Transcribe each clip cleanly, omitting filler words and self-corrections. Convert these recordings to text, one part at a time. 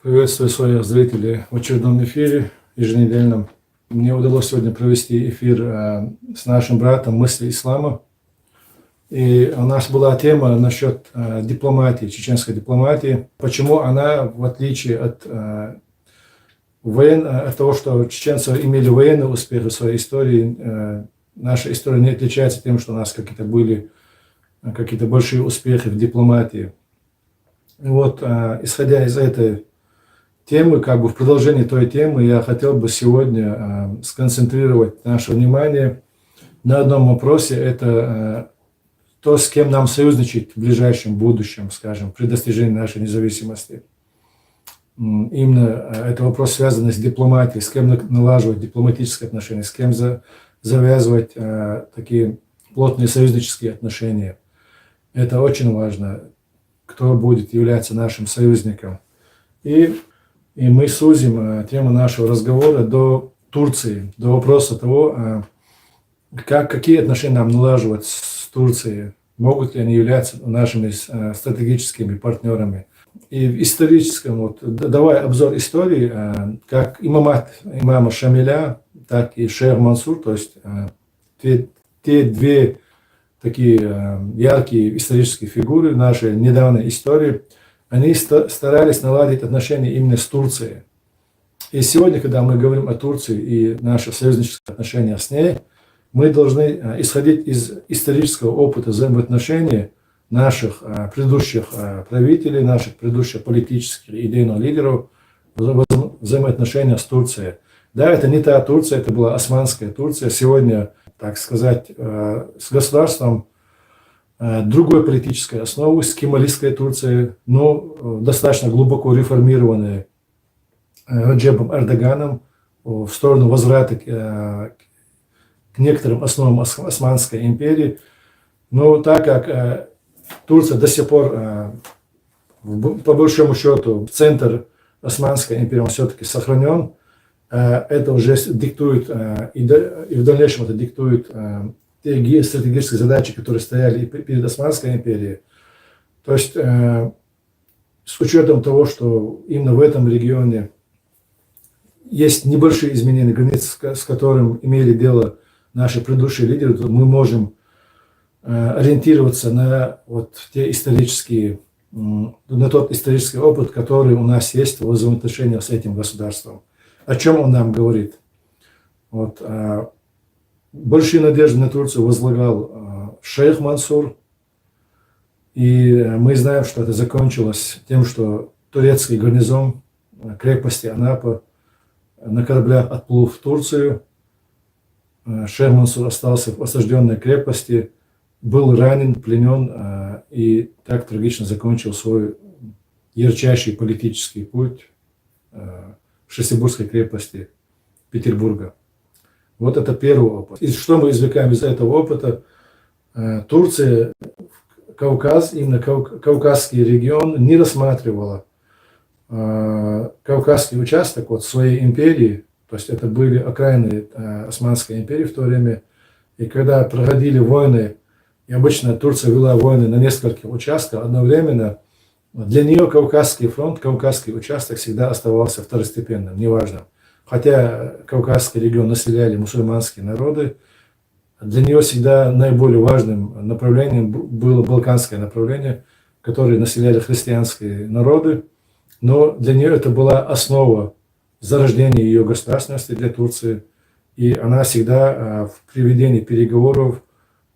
Приветствую своих зрителей в очередном эфире еженедельном. Мне удалось сегодня провести эфир с нашим братом «Мысли ислама». И у нас была тема насчет дипломатии, чеченской дипломатии. Почему она, в отличие от того, что чеченцы имели военный успех в своей истории, наша история не отличается тем, что у нас были какие-то большие успехи в дипломатии. И вот, исходя из этой темы, в продолжении той темы, я хотел бы сегодня сконцентрировать наше внимание на одном вопросе. Это то, с кем нам союзничать в ближайшем будущем, скажем, при достижении нашей независимости. Именно это вопрос, связанный с дипломатией, с кем налаживать дипломатические отношения, с кем завязывать такие плотные союзнические отношения. Это очень важно, кто будет являться нашим союзником. И мы сузим тему нашего разговора до Турции, до вопроса того, какие отношения нам налаживать с Турцией, могут ли они являться нашими стратегическими партнерами. И в историческом, давая обзор истории, как имамат имама Шамиля, так и шейх Мансур, то есть те две такие яркие исторические фигуры нашей недавней истории, они старались наладить отношения именно с Турцией. И сегодня, когда мы говорим о Турции и наших союзнических отношениях с ней, мы должны исходить из исторического опыта взаимоотношений наших предыдущих правителей, наших предыдущих политических и идейных лидеров, взаимоотношения с Турцией. Да, это не та Турция, это была османская Турция. Сегодня, так сказать, с государством другой политической основы, с кемалистской Турцией, но достаточно глубоко реформированной Реджепом Эрдоганом в сторону возврата к некоторым основам Османской империи. Но так как Турция до сих пор, по большому счету, центр Османской империи он все-таки сохранен, это уже диктует, и в дальнейшем это диктует те геостратегические задачи, которые стояли перед Османской империей. То есть, с учетом того, что именно в этом регионе есть небольшие изменения границ, с которым имели дело наши предыдущие лидеры, то мы можем ориентироваться на на тот исторический опыт, который у нас есть в взаимоотношениях с этим государством. О чем он нам говорит? Большие надежды на Турцию возлагал шейх Мансур, и мы знаем, что это закончилось тем, что турецкий гарнизон крепости Анапа на кораблях отплыл в Турцию. Шейх Мансур остался в осажденной крепости, был ранен, пленен и так трагично закончил свой ярчайший политический путь в Шлиссельбургской крепости Петербурга. Вот это первый опыт. И что мы извлекаем из этого опыта? Турция, Кавказ, именно Кавказский регион не рассматривала Кавказский участок своей империи, то есть это были окраины Османской империи в то время, и когда проходили войны, и обычно Турция вела войны на нескольких участках одновременно, для нее Кавказский фронт, Кавказский участок всегда оставался второстепенным, неважным. Хотя Кавказский регион населяли мусульманские народы, для нее всегда наиболее важным направлением было балканское направление, которое населяли христианские народы, но для нее это была основа зарождения ее государственности для Турции, и она всегда при ведении переговоров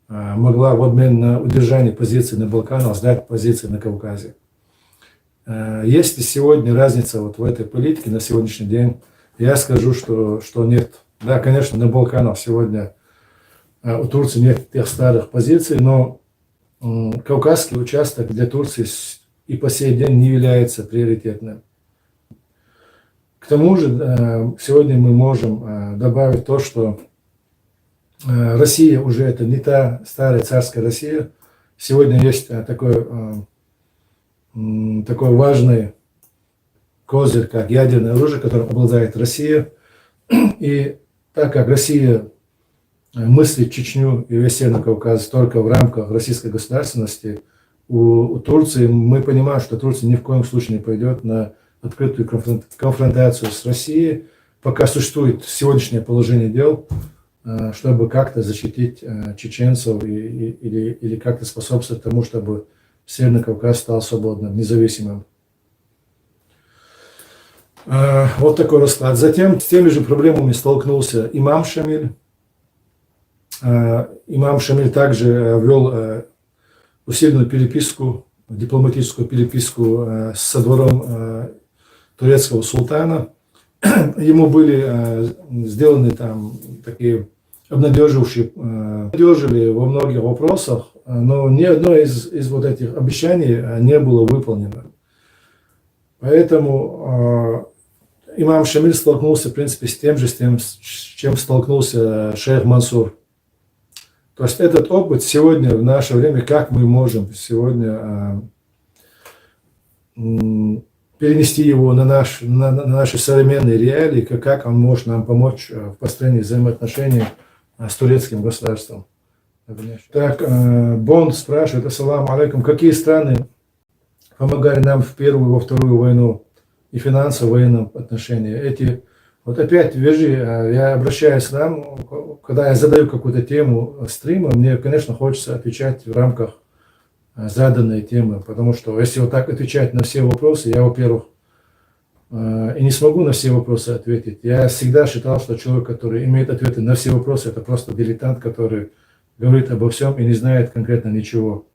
могла в обмен на удержание позиций на Балканах сдать позиции на Кавказе. Есть ли сегодня разница в этой политике на сегодняшний день? Я скажу, что нет. Да, конечно, на Балканах сегодня у Турции нет тех старых позиций, но Кавказский участок для Турции и по сей день не является приоритетным. К тому же, сегодня мы можем добавить то, что Россия уже это не та старая царская Россия. Сегодня есть такой важный козырь, как ядерное оружие, которым обладает Россия. И так как Россия мыслить Чечню и весь Северный Кавказ только в рамках российской государственности, у Турции мы понимаем, что Турция ни в коем случае не пойдет на открытую конфронтацию с Россией, пока существует сегодняшнее положение дел, чтобы как-то защитить чеченцев или как-то способствовать тому, чтобы Северный Кавказ стал свободным, независимым. Вот такой расклад. Затем с теми же проблемами столкнулся имам Шамиль. Имам Шамиль также вел усиленную переписку, дипломатическую переписку со двором турецкого султана. Ему были сделаны там такие обнадеживали во многих вопросах, но ни одно из вот этих обещаний не было выполнено. Поэтому имам Шамиль столкнулся, в принципе, с тем, с чем столкнулся шейх Мансур. То есть этот опыт сегодня, в наше время, как мы можем сегодня перенести его на наши современные реалии, как он может нам помочь в построении взаимоотношений с турецким государством. Так, Бонд спрашивает: ассаламу алейкум, какие страны помогали нам в Первую и во Вторую войну и финансово в военном отношении? Вот опять, вижу, я обращаюсь к нам, когда я задаю какую-то тему стрима, мне, конечно, хочется отвечать в рамках заданной темы, потому что если вот так отвечать на все вопросы, я, во-первых, и не смогу на все вопросы ответить. Я всегда считал, что человек, который имеет ответы на все вопросы, это просто дилетант, который говорит обо всем и не знает конкретно ничего.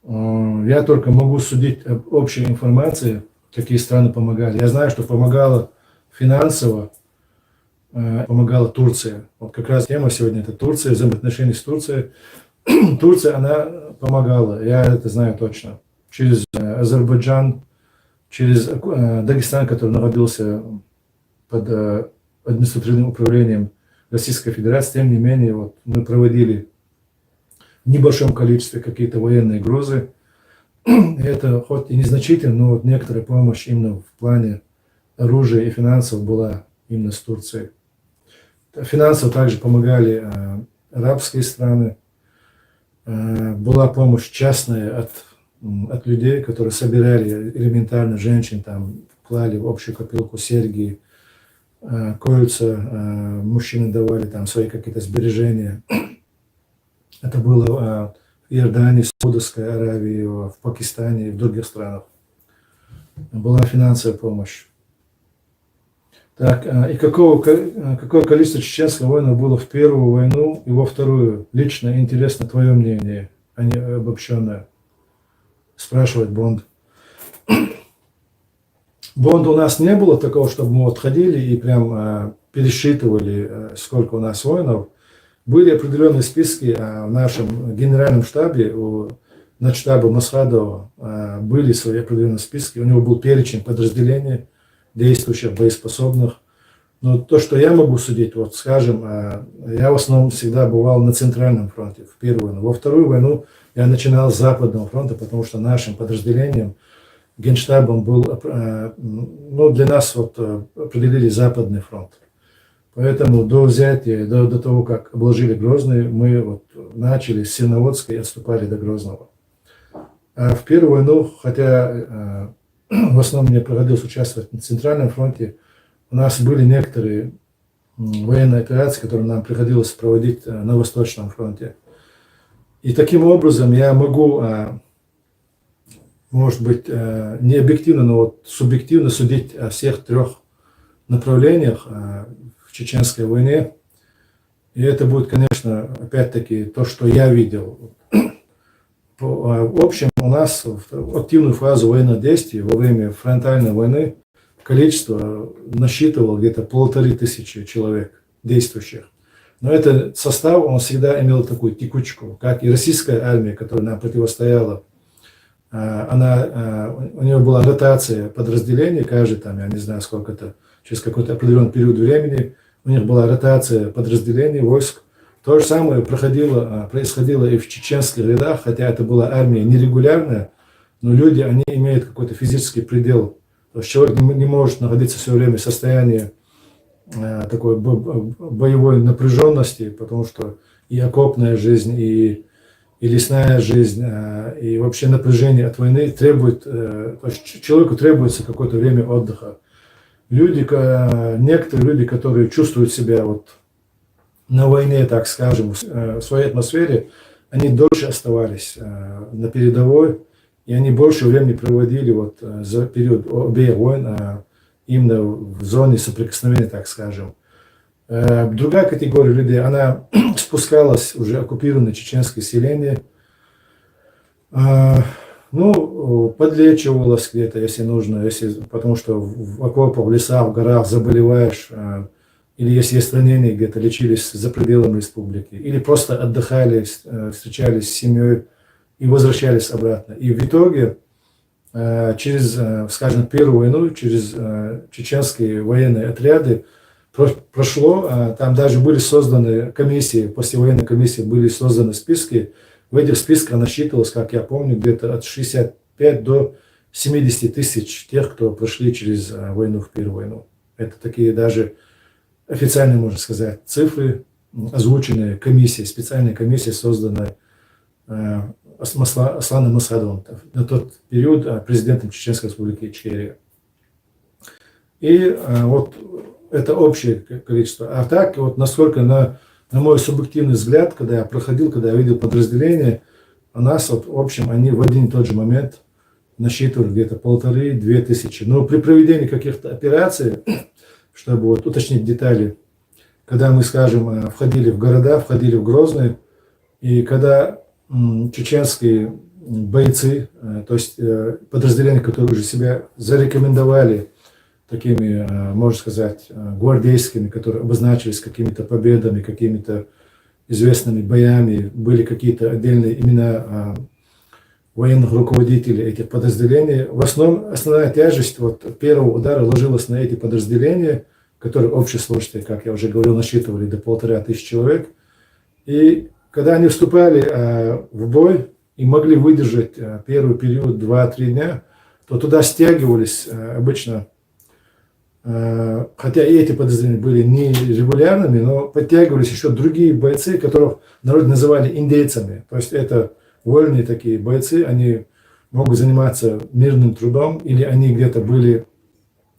Я только могу судить об общей информации, какие страны помогали. Я знаю, что помогала финансово, помогала Турция. Вот как раз тема сегодня — это Турция, взаимоотношения с Турцией. Турция, она помогала, я это знаю точно. Через Азербайджан, через Дагестан, который находился под административным управлением Российской Федерации. Тем не менее, вот мы проводили в небольшом количестве какие-то военные грузы. Это хоть и незначительно, но вот некоторая помощь именно в плане оружия и финансов была именно с Турцией. Финансово также помогали арабские страны. Была помощь частная от людей, которые собирали элементарно женщин, там клали в общую копилку серьги, кольца, мужчины давали там свои какие-то сбережения. Это было в Иордании, в Саудовской Аравии, в Пакистане и в других странах. Была финансовая помощь. Так, и какое количество чеченских воинов было в Первую войну и во Вторую? Лично интересно твое мнение, а не обобщенное. Спрашивает Бонд. Бонда у нас не было такого, чтобы мы вот ходили и прям пересчитывали, сколько у нас воинов. Были определенные списки в нашем генеральном штабе, у начштаба Масхадова были свои определенные списки. У него был перечень подразделений, действующих, боеспособных. Но то, что я могу судить, вот скажем, я в основном всегда бывал на Центральном фронте в Первую войну. Во Вторую войну я начинал с Западного фронта, потому что нашим подразделением, генштабом был, ну, для нас вот определили Западный фронт. Поэтому до взятия, до того, как обложили Грозный, мы вот начали с Сирноводска и отступали до Грозного. А в Первую войну, хотя в основном мне приходилось участвовать на Центральном фронте, у нас были некоторые военные операции, которые нам приходилось проводить на Восточном фронте. И таким образом я могу, может быть, не объективно, но вот субъективно судить о всех трех направлениях в чеченской войне. И это будет, конечно, опять-таки то, что я видел. В общем, у нас в активную фазу военных действий во время фронтальной войны количество насчитывало где-то 1500 человек действующих. Но этот состав, он всегда имел такую текучку, как и российская армия, которая нам противостояла. У нее была ротация подразделений, каждый там, я не знаю сколько-то, через какой-то определенный период времени, у них была ротация подразделений, войск. То же самое происходило и в чеченских рядах, хотя это была армия нерегулярная, но люди, они имеют какой-то физический предел. То есть человек не может находиться все время в состоянии такой боевой напряженности, потому что и окопная жизнь, и лесная жизнь, и вообще напряжение от войны требует, то есть человеку требуется какое-то время отдыха. Некоторые люди, которые чувствуют себя вот на войне, так скажем, в своей атмосфере, они дольше оставались на передовой, и они больше времени проводили вот за период обеих войн именно в зоне соприкосновения, так скажем. Другая категория людей, она спускалась уже оккупированное чеченское селение, подлечивалась где-то, если нужно, потому что в окопах, в лесах, в горах заболеваешь, или если есть ранения, где-то лечились за пределами республики, или просто отдыхали, встречались с семьей и возвращались обратно. И в итоге через, скажем, первую войну, через чеченские военные отряды прошло, там даже были созданы комиссии, послевоенные комиссии были созданы списки. В этих списках насчитывалось, как я помню, где-то от 65 до 70 тысяч тех, кто прошли через войну, в первую войну. Это такие даже официальные, можно сказать, цифры, озвученные комиссией, специальной комиссией, созданной Асланом Масхадовым, на тот период президентом Чеченской Республики Ичкерия. И вот это общее количество. А так, вот насколько, на мой субъективный взгляд, когда я проходил, когда я видел подразделения, у нас, вот, в общем, они в один и тот же момент насчитывали где-то 1500–2000 тысячи. Но при проведении каких-то операций, чтобы вот уточнить детали, когда мы, скажем, входили в города, входили в Грозный, и когда чеченские бойцы, то есть подразделения, которые уже себя зарекомендовали такими, можно сказать, гвардейскими, которые обозначились какими-то победами, какими-то известными боями, были какие-то отдельные имена военных руководителей этих подразделений. В основном основная тяжесть вот первого удара ложилась на эти подразделения, которые общей сложности, как я уже говорил, насчитывали до 1500 человек. И когда они вступали в бой и могли выдержать первый период 2–3 дня, то туда стягивались обычно, хотя и эти подразделения были не регулярными, но подтягивались еще другие бойцы, которых народ называли индейцами. То есть это вольные такие бойцы, они могут заниматься мирным трудом, или они где-то были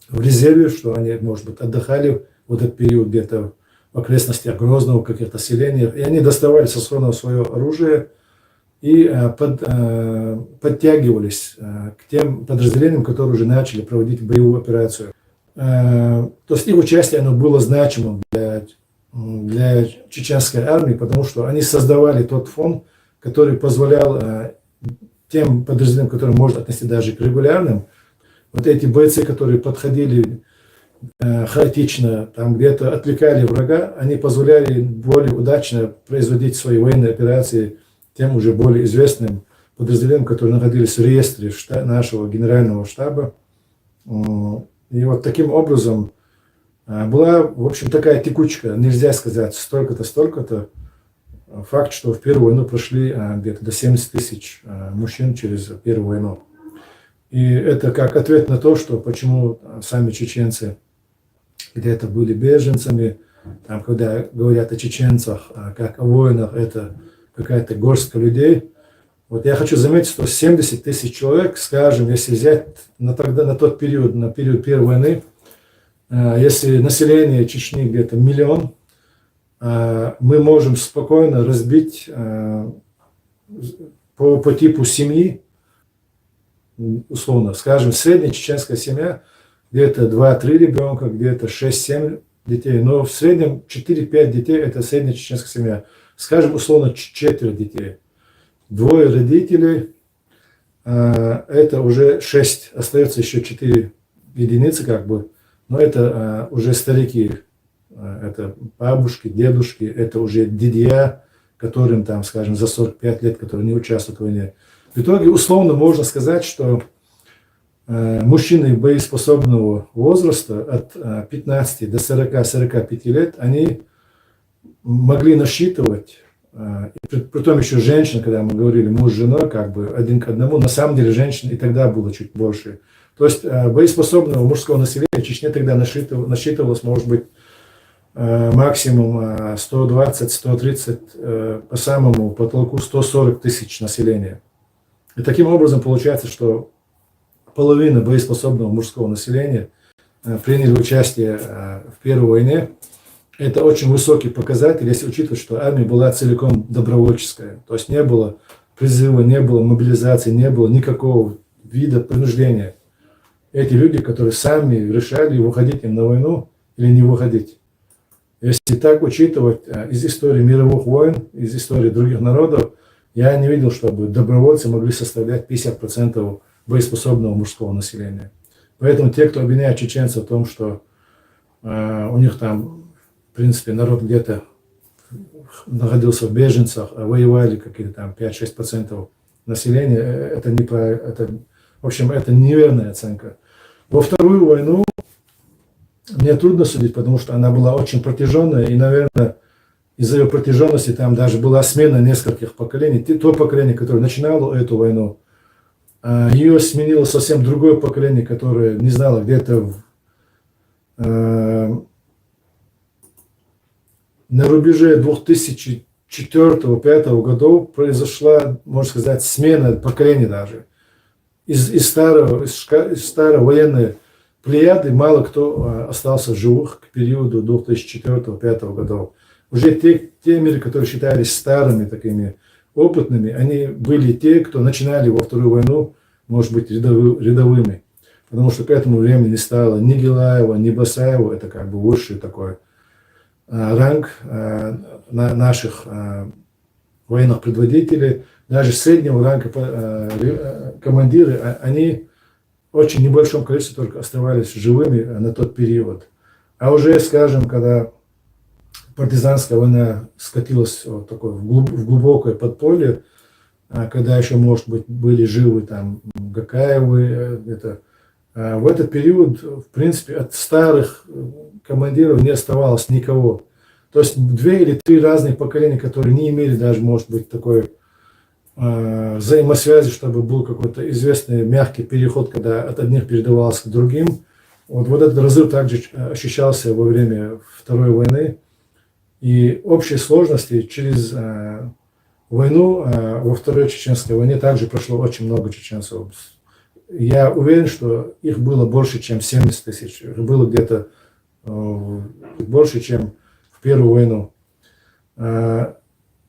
в резерве, что они, может быть, отдыхали в этот период где-то в окрестностях Грозного, в каких-то селениях, и они доставали со схрона свое оружие и подтягивались к тем подразделениям, которые уже начали проводить боевую операцию. То есть их участие, оно было значимым для чеченской армии, потому что они создавали тот фон, который позволял тем подразделениям, которые можно отнести даже к регулярным, вот эти бойцы, которые подходили хаотично, там где-то отвлекали врага, они позволяли более удачно производить свои военные операции тем уже более известным подразделениям, которые находились в реестре нашего генерального штаба. И вот таким образом была, в общем, такая текучка, нельзя сказать столько-то, столько-то. Факт, что в первую войну прошли где-то до 70 тысяч мужчин через первую войну. И это как ответ на то, что почему сами чеченцы где-то были беженцами, там, когда говорят о чеченцах, как о воинах, это какая-то горстка людей. Вот я хочу заметить, что 70 тысяч человек, скажем, если взять на тот период, на период Первой войны, если население Чечни где-то 1 миллион, мы можем спокойно разбить по типу семьи, условно, скажем, средняя чеченская семья, где-то 2–3 ребенка, где-то 6–7 детей, но в среднем 4–5 детей – это средняя чеченская семья. Скажем, условно, 4 детей. 2 родителей – это уже 6, остается еще 4 единицы, как бы, но это уже старики, это бабушки, дедушки, это уже дядья, которым там, скажем, за 45 лет, которые не участвуют в войне. В итоге, условно, можно сказать, что мужчины боеспособного возраста от 15 до 40–45 лет, они могли насчитывать, притом еще женщин, когда мы говорили муж с женой, как бы один к одному, на самом деле женщин и тогда было чуть больше. То есть боеспособного мужского населения в Чечне тогда насчитывалось, может быть, максимум 120-130, по самому потолку 140 тысяч населения. И таким образом получается, что половина боеспособного мужского населения приняли участие в Первой войне. Это очень высокий показатель, если учитывать, что армия была целиком добровольческая. То есть не было призыва, не было мобилизации, не было никакого вида принуждения. Эти люди, которые сами решали, выходить им на войну или не выходить. Если так учитывать из истории мировых войн, из истории других народов, я не видел, чтобы добровольцы могли составлять 50% боеспособного мужского населения. Поэтому те, кто обвиняет чеченцев в том, что у них там, в принципе, народ где-то находился в беженцах, а воевали какие-то там 5-6% населения, это неправильно, в общем, это неверная оценка. Во Вторую войну мне трудно судить, потому что она была очень протяженная, и, наверное, из-за ее протяженности там даже была смена нескольких поколений. То поколение, которое начинало эту войну, ее сменило совсем другое поколение, которое не знало, где-то на рубеже 2004-2005 годов произошла, можно сказать, смена поколений даже. Из старой военной плеяды мало кто остался живых к периоду 2004-2005 годов. Уже те миры, которые считались старыми, такими опытными, они были те, кто начинали во Вторую войну, может быть, рядовыми. Потому что к этому времени не стало ни Гилаева, ни Басаева, это как бы высший такой ранг наших военных предводителей. Даже среднего ранга командиры, они в очень небольшом количестве только оставались живыми на тот период. А уже, скажем, когда партизанская война скатилась в глубокое подполье, когда еще, может быть, были живы там Гакаевы, в этот период, в принципе, от старых командиров не оставалось никого. То есть 2 или 3 разных поколения, которые не имели даже, может быть, такой взаимосвязи, чтобы был какой-то известный мягкий переход, когда от одних передавалось к другим. Вот этот разрыв также ощущался во время Второй войны. И общей сложности через войну, во Второй Чеченской войне также прошло очень много чеченцев. Я уверен, что их было больше, чем 70 тысяч. Их было где-то больше, чем в Первую войну.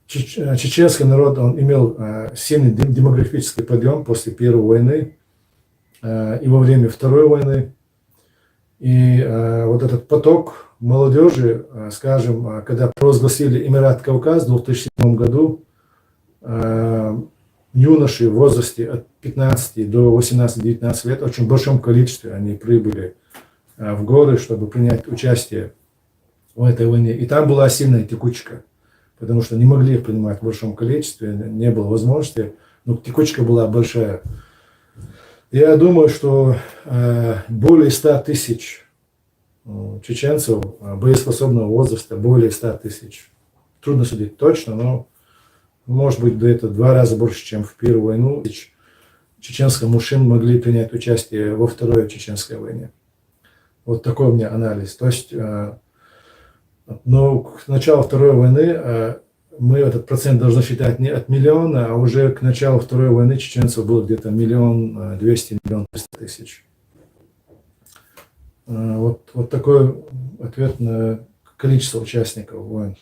Чеченский народ, он имел сильный демографический подъем после Первой войны и во время Второй войны. И вот этот поток молодежи, скажем, когда провозгласили Эмират Кавказ в 2007 году, юноши в возрасте от 15 до 18-19 лет в очень большом количестве они прибыли в горы, чтобы принять участие в этой войне. И там была сильная текучка, потому что не могли их принимать в большом количестве, не было возможности, но текучка была большая. Я думаю, что более 100 тысяч чеченцев боеспособного возраста, более 100 тысяч. Трудно судить точно, но может быть где-то 2 раза больше, чем в Первую войну. Чеченских мужчин могли принять участие во Второй Чеченской войне. Вот такой у меня анализ. То есть, но к началу Второй войны мы этот процент должны считать не от миллиона, а уже к началу Второй войны чеченцев было где-то 1 200 000 – 1 300 000. Вот такой ответ на количество участников войн.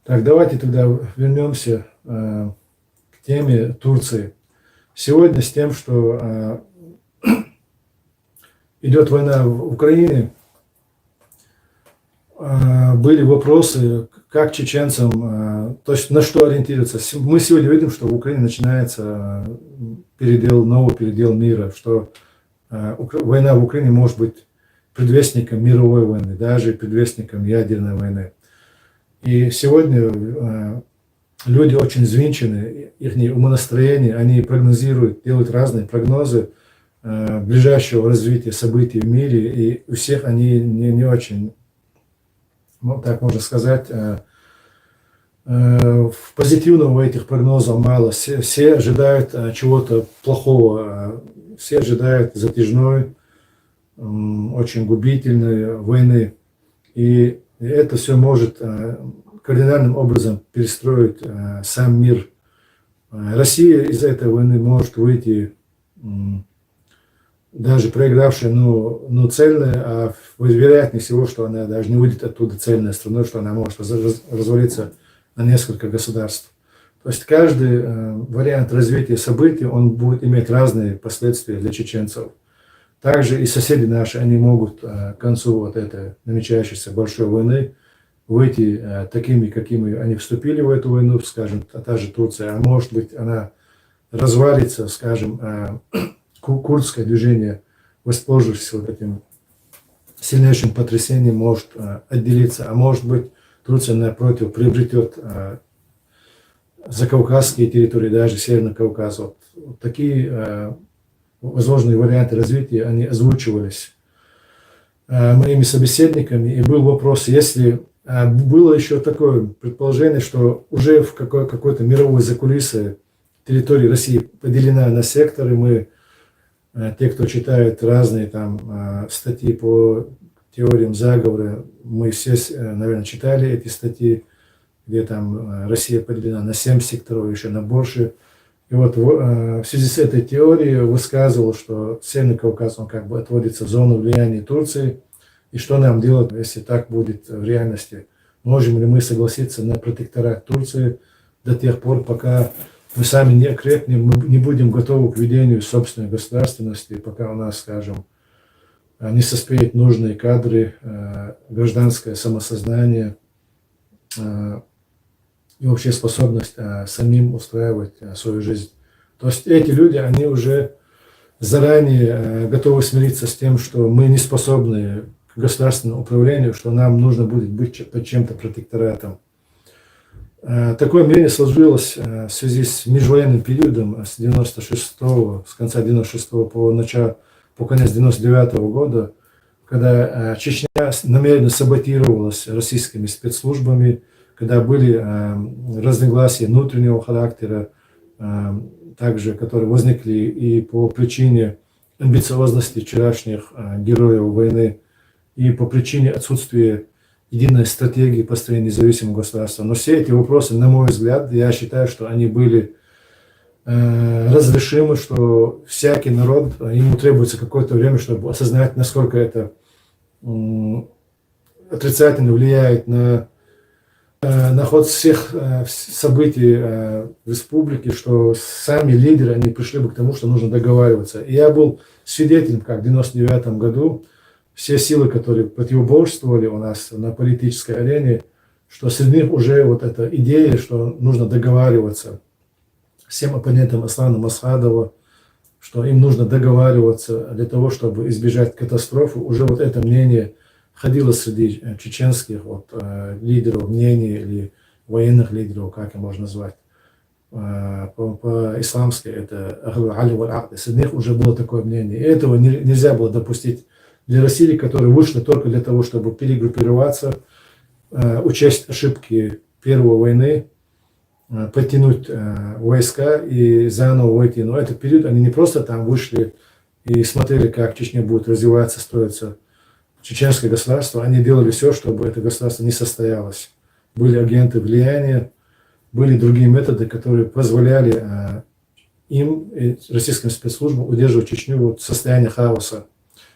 Так, давайте тогда вернемся к теме Турции. Сегодня с тем, что идет война в Украине, были вопросы, как чеченцам, то есть на что ориентироваться. Мы сегодня видим, что в Украине начинается новый передел мира, что война в Украине может быть предвестником мировой войны, даже предвестником ядерной войны. И сегодня люди очень взвинчены, их умонастроение, они прогнозируют, делают разные прогнозы ближайшего развития событий в мире, и у всех они не очень, ну, так можно сказать, позитивного этих прогнозов мало. Все ожидают чего-то плохого, все ожидают затяжной, очень губительной войны. И это все может кардинальным образом перестроить сам мир. Россия из этой войны может выйти даже проигравшая, но цельная, а вероятнее всего, что она даже не выйдет оттуда цельной страной, что она может развалиться на несколько государств. То есть каждый вариант развития событий, он будет иметь разные последствия для чеченцев. Также и соседи наши, они могут к концу вот этой намечающейся большой войны выйти такими, какими они вступили в эту войну, скажем, та же Турция, а может быть она развалится, скажем, курдское движение, воспользовавшись вот этим сильнейшим потрясением, может отделиться, а может быть Турция, напротив, приобретет закавказские территории, даже Северный Кавказ. Вот такие возможные варианты развития, они озвучивались моими собеседниками. И был вопрос, если было еще такое предположение, что уже в какой-то мировой закулисье территория России поделена на секторы. Мы, те, кто читает разные там статьи по теориям заговора, мы все, наверное, читали эти статьи, где там Россия поделена на 7 секторов, еще на больше. И вот в связи с этой теорией высказывал, что Северный Кавказ, он как бы отводится в зону влияния Турции. И что нам делать, если так будет в реальности? Можем ли мы согласиться на протекторат Турции до тех пор, пока мы сами не окрепнем, мы не будем готовы к ведению собственной государственности, пока у нас, скажем, не соспеют нужные кадры, гражданское самосознание и вообще способность самим устраивать свою жизнь. То есть эти люди, они уже заранее готовы смириться с тем, что мы не способны к государственному управлению, что нам нужно будет быть под чем-то протекторатом. Такое мнение сложилось в связи с межвоенным периодом с 96-го, с конца 96-го по конец 99-го года, когда Чечня намеренно саботировалась российскими спецслужбами, когда были разногласия внутреннего характера, также которые возникли и по причине амбициозности вчерашних героев войны, и по причине отсутствия единой стратегии построения независимого государства. Но все эти вопросы, на мой взгляд, я считаю, что они были разрешимы, что всякий народ, ему требуется какое-то время, чтобы осознать, насколько это отрицательно влияет на ход всех событий в республике, что сами лидеры, они пришли бы к тому, что нужно договариваться. И я был свидетелем, как в 99 году все силы, которые противоборствовали у нас на политической арене, что среди них уже вот эта идея, что нужно договариваться всем оппонентам Аслана Масхадова, что им нужно договариваться для того, чтобы избежать катастрофы. Уже вот это мнение ходило среди чеченских лидеров мнений или военных лидеров, как их можно назвать. По-исламски это Ахлу валь-Акд. Среди них уже было такое мнение. И этого нельзя было допустить для России, которая вышла только для того, чтобы перегруппироваться, учесть ошибки Первой войны, подтянуть войска и заново войти. Но этот период они не просто там вышли и смотрели, как Чечня будет развиваться, строиться чеченское государство. Они делали все, чтобы это государство не состоялось. Были агенты влияния, были другие методы, которые позволяли им, российским спецслужбам, удерживать Чечню в состоянии хаоса.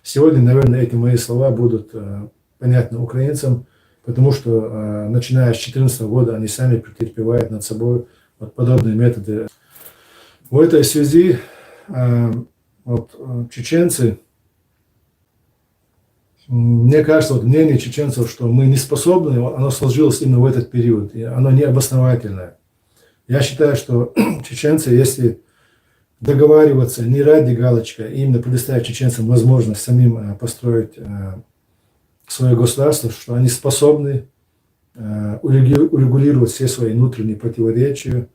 Сегодня, наверное, эти мои слова будут понятны украинцам, потому что, начиная с 2014 года, они сами претерпевают над собой подобные методы. В этой связи чеченцы, мне кажется, мнение чеченцев, что мы не способны, оно сложилось именно в этот период, и оно не обосновательное. Я считаю, что чеченцы, если договариваться не ради галочки, а именно предоставить чеченцам возможность самим построить свое государство, что они способны урегулировать все свои внутренние противоречия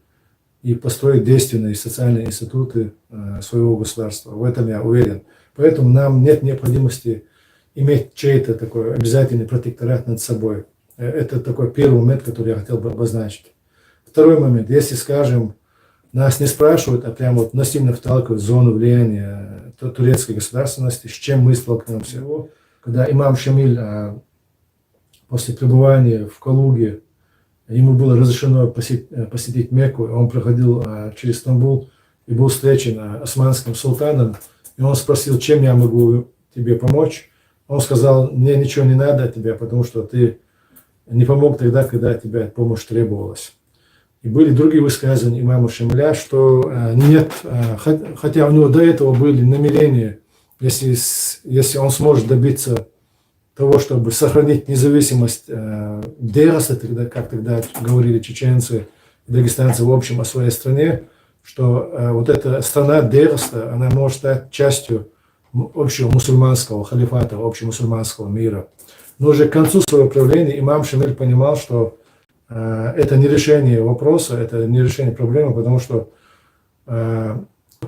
и построить действенные социальные институты своего государства. В этом я уверен. Поэтому нам нет необходимости иметь чей-то такой обязательный протекторат над собой. Это такой первый момент, который я хотел бы обозначить. Второй момент. Если, скажем, нас не спрашивают, а прямо насильно вталкивают в зону влияния турецкой государственности, с чем мы столкнемся. Когда имам Шамиль после пребывания в Калуге, ему было разрешено посетить Мекку, он проходил через Стамбул и был встречен османским султаном, и он спросил, чем я могу тебе помочь. Он сказал, мне ничего не надо от тебя, потому что ты не помог тогда, когда от тебя помощь требовалась. И были другие высказывания имама Шамиля, что нет, хотя у него до этого были намерения, если он сможет добиться того, чтобы сохранить независимость Дереса, как тогда говорили чеченцы и дагестанцы в общем о своей стране, что вот эта страна Дереса, она может стать частью общего мусульманского халифата, общего мусульманского мира. Но уже к концу своего правления имам Шамиль понимал, что это не решение вопроса, это не решение проблемы, потому что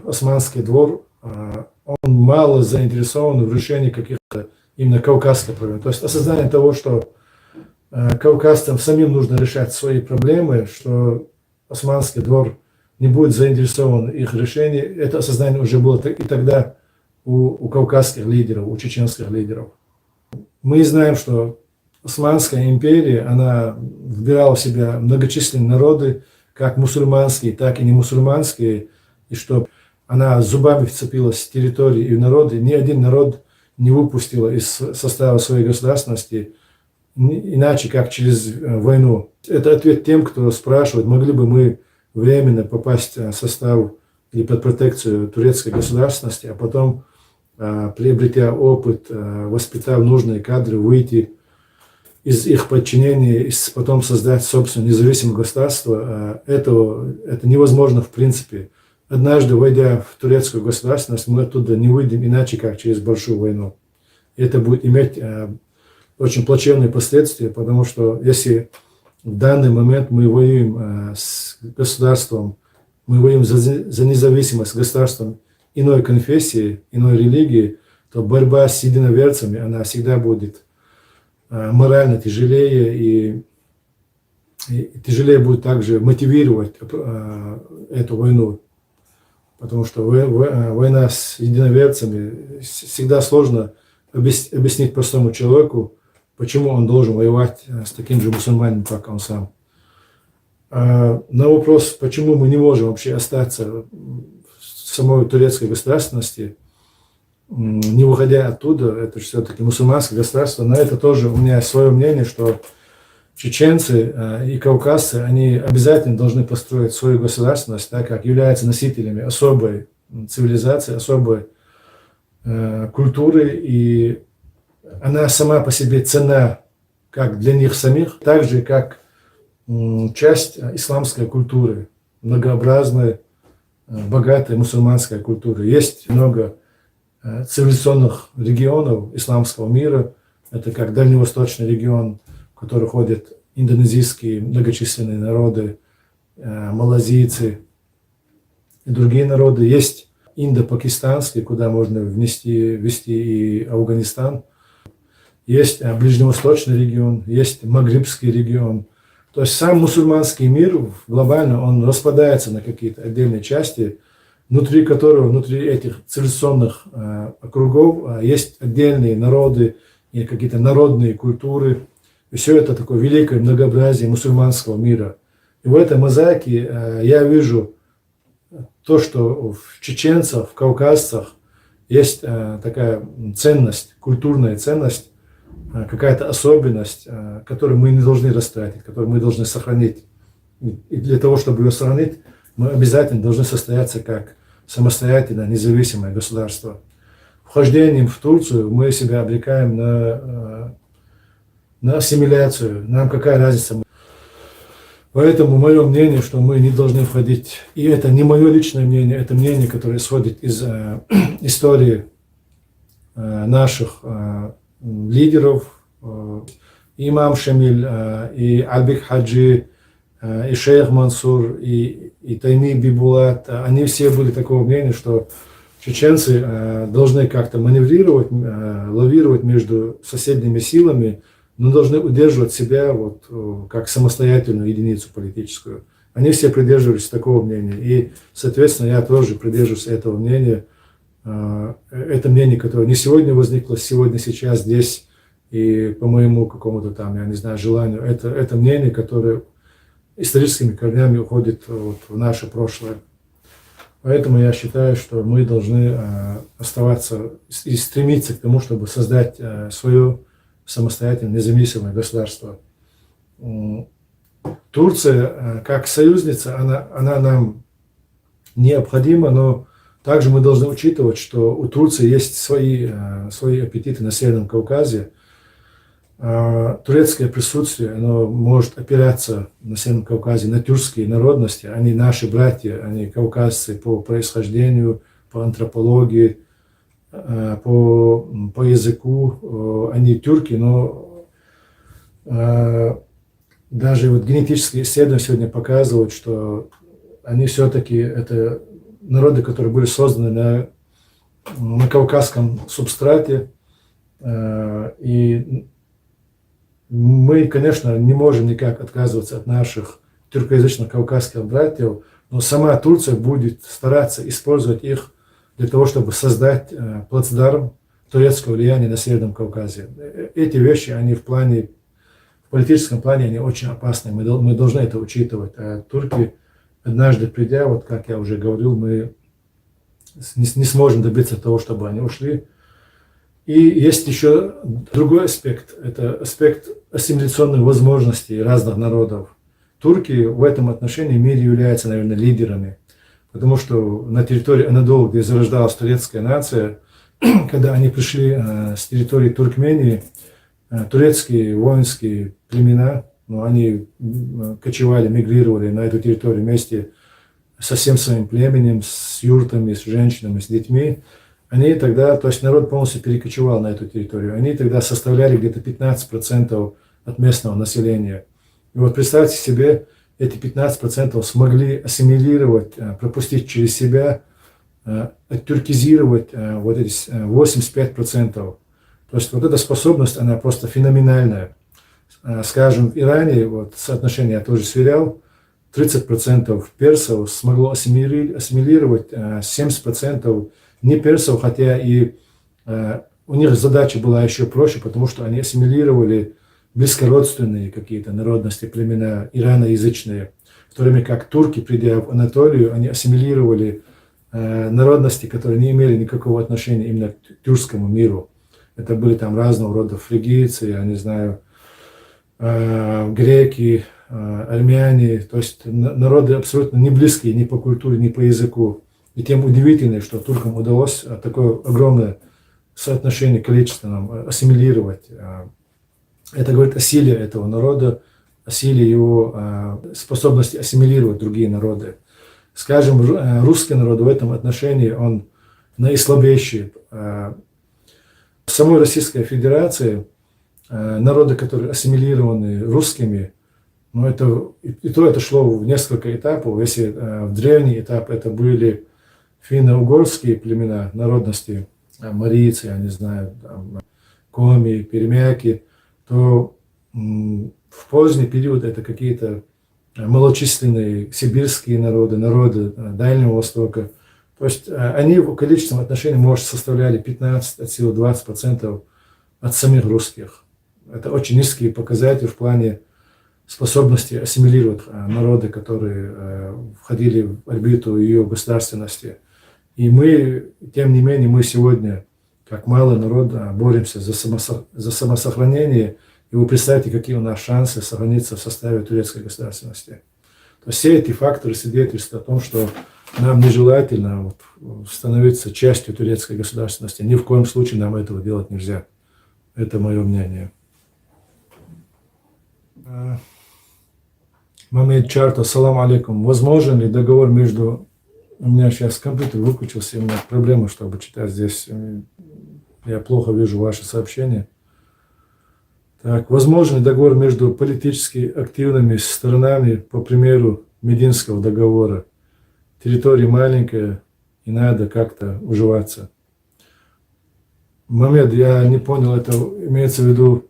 Османский двор, он мало заинтересован в решении каких-то именно кавказских проблем. То есть осознание того, что кавказцам самим нужно решать свои проблемы, что Османский двор не будет заинтересован в их решении, это осознание уже было и тогда у кавказских лидеров, у чеченских лидеров. Мы знаем, что Османская империя, она вбирала в себя многочисленные народы, как мусульманские, так и не мусульманские, и что она зубами вцепилась в территории и в народы. Ни один народ не выпустила из состава своей государственности, иначе как через войну. Это ответ тем, кто спрашивает, могли бы мы временно попасть в состав или под протекцию турецкой государственности, а потом, приобретя опыт, воспитав нужные кадры, выйти из их подчинения, потом создать собственное независимое государство. Это невозможно в принципе. Однажды, войдя в турецкую государственность, мы оттуда не выйдем иначе, как через большую войну. Это будет иметь очень плачевные последствия, потому что если в данный момент мы воюем с государством, мы воюем за независимость государством иной конфессии, иной религии, то борьба с единоверцами, она всегда будет морально тяжелее, и тяжелее будет также мотивировать эту войну. Потому что война с единоверцами всегда сложно объяснить простому человеку, почему он должен воевать с таким же мусульманином, как он сам. На вопрос, почему мы не можем вообще остаться в самой турецкой государственности, не выходя оттуда, это же все-таки мусульманское государство, на это тоже у меня свое мнение, что чеченцы и кавказцы, они обязательно должны построить свою государственность, так как являются носителями особой цивилизации, особой культуры, и она сама по себе ценна как для них самих, так же как часть исламской культуры, многообразной, богатой мусульманской культуры. Есть много цивилизационных регионов исламского мира, это как Дальневосточный регион, в который ходят индонезийские многочисленные народы, малазийцы и другие народы. Есть индо-пакистанский, куда можно ввести и Афганистан. Есть Ближневосточный регион, есть Магрибский регион. То есть сам мусульманский мир глобально, он распадается на какие-то отдельные части, внутри которого, внутри этих цивилизационных округов есть отдельные народы и какие-то народные культуры. И все это такое великое многообразие мусульманского мира. И в этой мозаике я вижу то, что в чеченцах, в кавказцах есть такая ценность, культурная ценность, какая-то особенность, которую мы не должны растратить, которую мы должны сохранить. И для того, чтобы ее сохранить, мы обязательно должны состояться как самостоятельное, независимое государство. Вхождением в Турцию мы себя обрекаем на ассимиляцию. Нам какая разница? Поэтому мое мнение, что мы не должны входить, и это не мое личное мнение, это мнение, которое исходит из истории наших лидеров, имам Шамиль, и Альбек Хаджи, и шейх Мансур, и Тайми Бибулат. Они все были такого мнения, что чеченцы должны как-то маневрировать, лавировать между соседними силами, но должны удерживать себя вот, как самостоятельную единицу политическую. Они все придерживались такого мнения. И, соответственно, я тоже придерживаюсь этого мнения. Это мнение, которое не сегодня возникло, сегодня, сейчас, здесь. и по моему какому-то там, я не знаю, желанию, это мнение, которое историческими корнями уходит вот в наше прошлое. Поэтому я считаю, что мы должны оставаться и стремиться к тому, чтобы создать свое самостоятельное, независимое государство. Турция, как союзница, она нам необходима, но также мы должны учитывать, что у Турции есть свои аппетиты на Северном Кавказе. Турецкое присутствие, оно может опираться на Северном Кавказе на тюркские народности. Они наши братья, они кавказцы по происхождению, по антропологии, по языку. Они тюрки, но даже вот генетические исследования сегодня показывают, что они все-таки это народы, которые были созданы на кавказском субстрате. И мы, конечно, не можем никак отказываться от наших тюркоязычных кавказских братьев, но сама Турция будет стараться использовать их для того, чтобы создать плацдарм турецкого влияния на Северном Кавказе. Эти вещи, они в политическом плане, они очень опасны. Мы должны это учитывать. А турки, однажды придя, вот как я уже говорил, мы не сможем добиться того, чтобы они ушли. И есть еще другой аспект, это аспект ассимиляционных возможностей разных народов. Турки в этом отношении в мире являются, наверное, лидерами, потому что на территории Анадолы, где зарождалась турецкая нация, когда они пришли с территории Туркмении, турецкие воинские племена, они кочевали, мигрировали на эту территорию вместе со всем своим племенем, с юртами, с женщинами, с детьми. Они тогда, то есть народ полностью перекочевал на эту территорию, они тогда составляли где-то 15% от местного населения. И вот представьте себе, эти 15% смогли ассимилировать, пропустить через себя, оттюркизировать вот эти 85%. То есть вот эта способность, она просто феноменальная. Скажем, в Иране, вот соотношение я тоже сверял, 30% персов смогло ассимилировать 70% не персов, хотя и у них задача была еще проще, потому что они ассимилировали близкородственные какие-то народности, племена ираноязычные, в то время как турки, придя в Анатолию, они ассимилировали народности, которые не имели никакого отношения именно к тюркскому миру. Это были там разного рода фригийцы, я не знаю, греки, армяне, то есть народы абсолютно не близкие ни по культуре, ни по языку. И тем удивительно, что туркам удалось такое огромное соотношение количества нам ассимилировать. Это говорит о силе этого народа, о силе его способности ассимилировать другие народы. Скажем, русский народ в этом отношении, он наислабейший. В самой Российской Федерации народы, которые ассимилированы русскими, но это шло в несколько этапов. Если в древний этап это были финно-угорские племена, народности, марийцы, я не знаю, там, коми, пермяки, то в поздний период это какие-то малочисленные сибирские народы, народы Дальнего Востока. То есть они в количественном отношении, может, составляли 15, от силы 20% от самих русских. Это очень низкие показатели в плане способности ассимилировать народы, которые входили в орбиту ее государственности. И мы, тем не менее, мы сегодня, как малый народ, боремся за самосохранение. И вы представьте, какие у нас шансы сохраниться в составе турецкой государственности. То есть все эти факторы свидетельствуют о том, что нам нежелательно становиться частью турецкой государственности. Ни в коем случае нам этого делать нельзя. Это мое мнение. Мамед Чарт, ассаламу алейкум. Возможен ли договор между... У меня сейчас компьютер выключился, и у меня проблема, чтобы читать здесь. Я плохо вижу ваши сообщения. Так, возможен ли договор между политически активными сторонами, по примеру Мединского договора? Территория маленькая, и надо как-то уживаться. Мамед, я не понял, это имеется в виду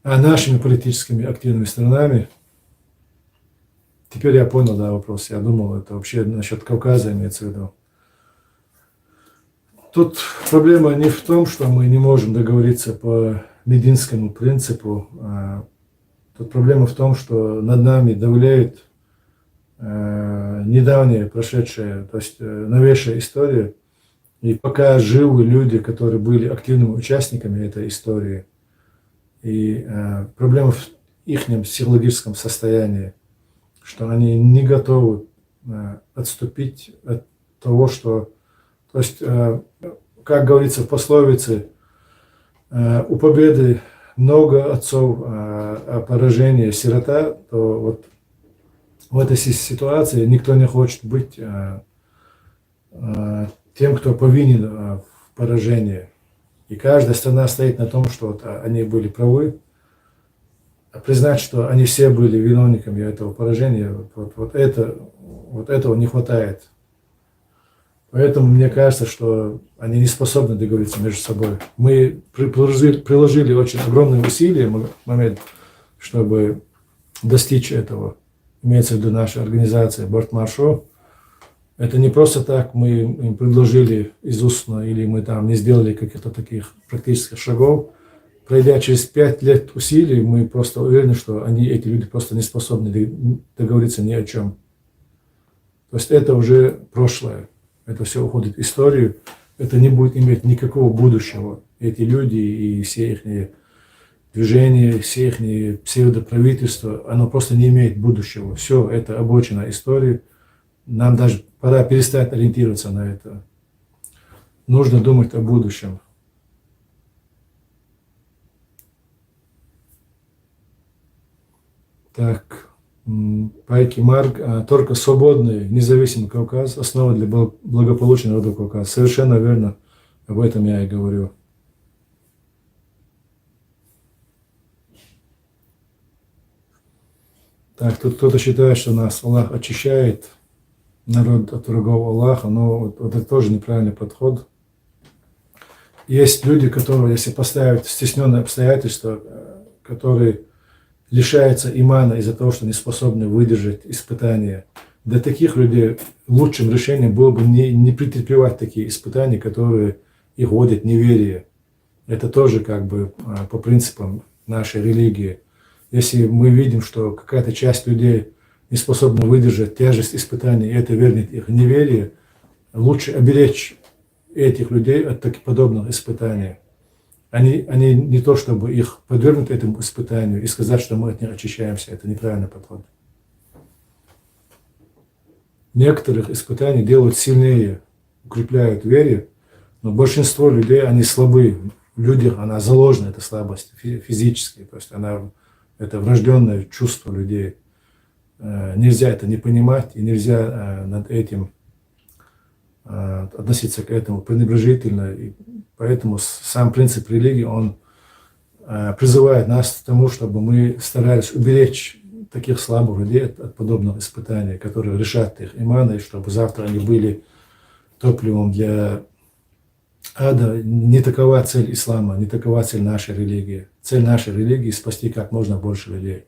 нашими политическими активными сторонами. Теперь я понял, да, вопрос. Я думал, это вообще насчет Кавказа имеется в виду. Тут проблема не в том, что мы не можем договориться по мединскому принципу. Тут проблема в том, что над нами давляет недавняя, прошедшая, то есть новейшая история. И пока живы люди, которые были активными участниками этой истории, и проблема в их психологическом состоянии, что они не готовы отступить от того, что... То есть, как говорится в пословице, у победы много отцов, а поражение сирота, то вот в этой ситуации никто не хочет быть тем, кто повинен в поражении. И каждая страна стоит на том, что вот они были правы, а признать, что они все были виновниками этого поражения, вот этого не хватает. Поэтому мне кажется, что они не способны договориться между собой. Мы приложили очень огромные усилия, момент, чтобы достичь этого. Имеется в виду наша организация Бортмаршо. Это не просто так, мы им предложили из устно, или мы там не сделали каких-то таких практических шагов. Пройдя через 5 лет усилий, мы просто уверены, что эти люди просто не способны договориться ни о чем. То есть это уже прошлое. Это все уходит в историю. Это не будет иметь никакого будущего. Эти люди и все их движения, все их псевдоправительства, оно просто не имеет будущего. Все, это обочина истории. Нам даже пора перестать ориентироваться на это. Нужно думать о будущем. Так, Пайки Марк, только свободный, независимый Кавказ, основа для благополучия народа Кавказа. Совершенно верно, об этом я и говорю. Так, тут кто-то считает, что нас Аллах очищает, народ от врагов Аллаха, но вот это тоже неправильный подход. Есть люди, которые, если поставить стесненные обстоятельства, которые лишаются имана из-за того, что не способны выдержать испытания. Для таких людей лучшим решением было бы не претерпевать такие испытания, которые их вводят в неверие. Это тоже как бы по принципам нашей религии. Если мы видим, что какая-то часть людей не способна выдержать тяжесть испытаний, и это вернет их в неверие, лучше оберечь этих людей от таких подобных испытаний. Они не то, чтобы их подвергнуть этому испытанию и сказать, что мы от них очищаемся. Это неправильный подход. Некоторых испытаний делают сильнее, укрепляют в вере, но большинство людей, они слабы. В людях она заложена, эта слабость физически. То есть это врожденное чувство людей. Нельзя это не понимать, и нельзя над этим относиться к этому пренебрежительно. И поэтому сам принцип религии, он призывает нас к тому, чтобы мы старались уберечь таких слабых людей от подобных испытаний, которые решат их иманы, чтобы завтра они были топливом для ада. Не такова цель ислама, не такова цель нашей религии. Цель нашей религии – спасти как можно больше людей.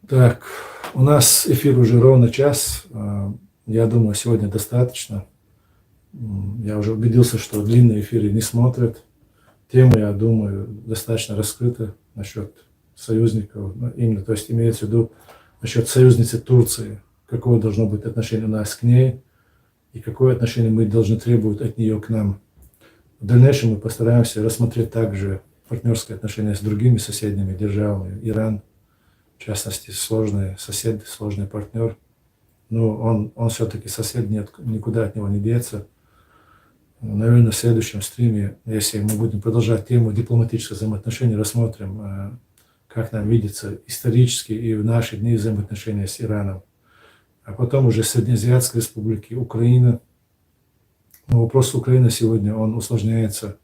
Так, у нас эфир уже ровно час. Я думаю, сегодня достаточно. Я уже убедился, что длинные эфиры не смотрят. Тема, я думаю, достаточно раскрыта насчет союзников. Именно, то есть имеется в виду насчет союзницы Турции. Какое должно быть отношение у нас к ней и какое отношение мы должны требовать от нее к нам. В дальнейшем мы постараемся рассмотреть также партнерские отношения с другими соседними державами. Иран, в частности, сложный сосед, сложный партнер. Но он все-таки сосед, никуда от него не деться. Наверное, в следующем стриме, если мы будем продолжать тему дипломатических взаимоотношений, рассмотрим, как нам видится исторически и в наши дни взаимоотношения с Ираном. А потом уже Среднеазиатской республики, Украина. Но вопрос Украины сегодня, он усложняется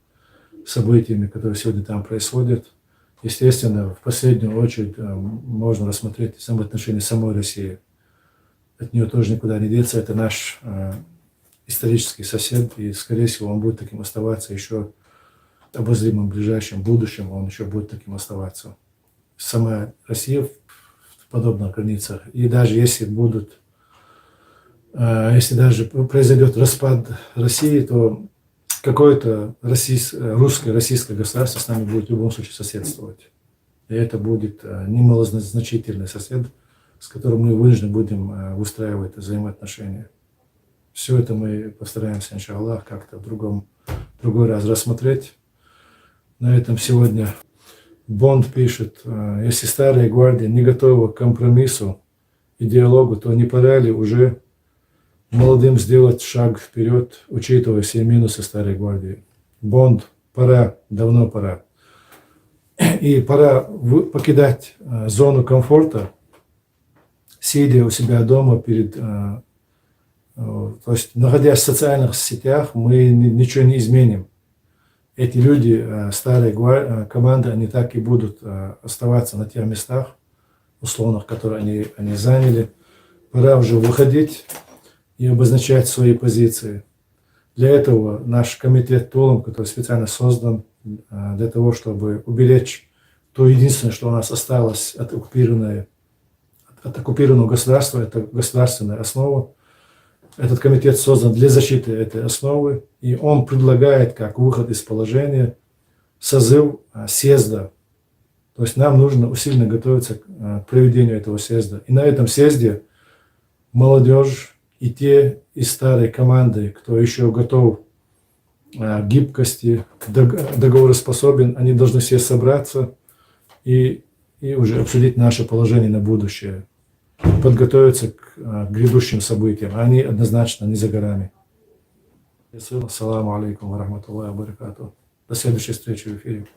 событиями, которые сегодня там происходят. Естественно, в последнюю очередь можно рассмотреть взаимоотношения самой России. От нее тоже никуда не деться. Это наш исторический сосед, и, скорее всего, он будет таким оставаться еще в обозримом ближайшем будущем, он еще будет таким оставаться. Сама Россия в подобных границах. И даже если будут Если даже произойдет распад России, то какое-то русское, российское государство с нами будет в любом случае соседствовать. И это будет немалозначительный сосед, с которым мы вынуждены будем выстраивать взаимоотношения. Все это мы постараемся, иншаллах, как-то в другой раз рассмотреть. На этом сегодня Бонд пишет: если старая гвардия не готова к компромиссу и диалогу, то не пора ли уже молодым сделать шаг вперед, учитывая все минусы старой гвардии? Бонд, пора, давно пора. И пора покидать зону комфорта, сидя у себя дома то есть, находясь в социальных сетях, мы ничего не изменим. Эти люди, старые команды, они так и будут оставаться на тех местах, условных, которые они заняли. Пора уже выходить и обозначать свои позиции. Для этого наш комитет Тулум, который специально создан для того, чтобы уберечь то единственное, что у нас осталось от оккупированного государства, это государственная основа. Этот комитет создан для защиты этой основы, и он предлагает как выход из положения созыв съезда. То есть нам нужно усиленно готовиться к проведению этого съезда. И на этом съезде молодежь и те из старой команды, кто еще готов к гибкости, договороспособен, они должны все собраться и уже обсудить наше положение на будущее, подготовиться к грядущим событиям. Они однозначно не за горами. Ассаламу алейкум ва рахматуллахи ва баракатуху. До следующей встречи в эфире.